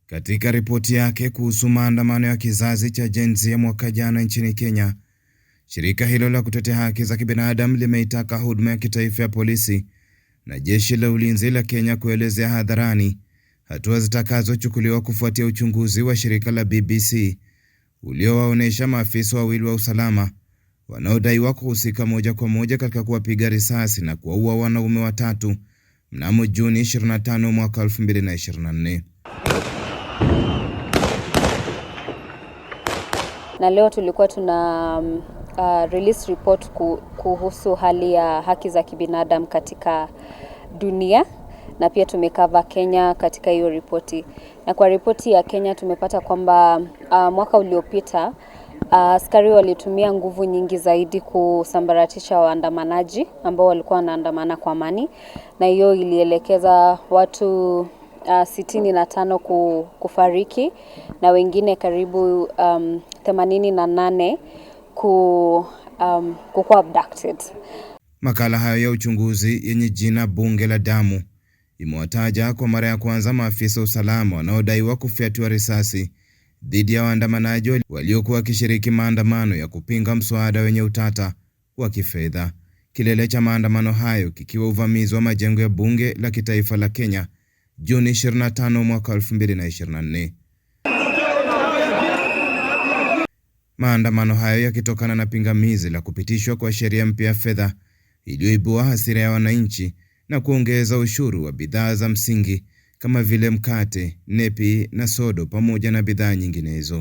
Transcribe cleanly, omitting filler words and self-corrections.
Katika ripoti yake kuhusu maandamano ya kizazi cha Gen Z ya mwaka jana nchini Kenya, shirika hilo la kutetea haki za kibinadamu limeitaka huduma ya kitaifa ya polisi na jeshi la ulinzi la Kenya kuelezea hadharani hatua zitakazochukuliwa kufuatia uchunguzi wa shirika la BBC uliowaonesha maafisa wawili wa usalama wanaodaiwa kuhusika moja kwa moja katika kuwapiga risasi na kuwaua wanaume watatu mnamo Juni 25 mwaka 2024. Na leo tulikuwa tuna release report kuhusu hali ya haki za kibinadamu katika dunia, na pia tumekava Kenya katika hiyo ripoti. Na kwa ripoti ya Kenya tumepata kwamba mwaka uliopita askari walitumia nguvu nyingi zaidi kusambaratisha waandamanaji ambao walikuwa wanaandamana kwa amani, na hiyo ilielekeza watu 65 kufariki na wengine karibu 88 kuwa abducted. Makala hayo ya uchunguzi yenye jina Bunge la Damu imewataja kwa mara ya kwanza maafisa usalama wanaodaiwa kufyatua risasi dhidi ya waandamanaji waliokuwa wakishiriki maandamano ya kupinga mswada wenye utata wa kifedha. Kilele cha maandamano hayo kikiwa uvamizi wa majengo ya bunge la kitaifa la Kenya Juni 25 mwaka 2024. Maandamano hayo yakitokana na pingamizi la kupitishwa kwa sheria mpya ya fedha iliyoibua hasira ya wananchi na kuongeza ushuru wa bidhaa za msingi kama vile mkate, nepi na sodo pamoja na bidhaa nyinginezo.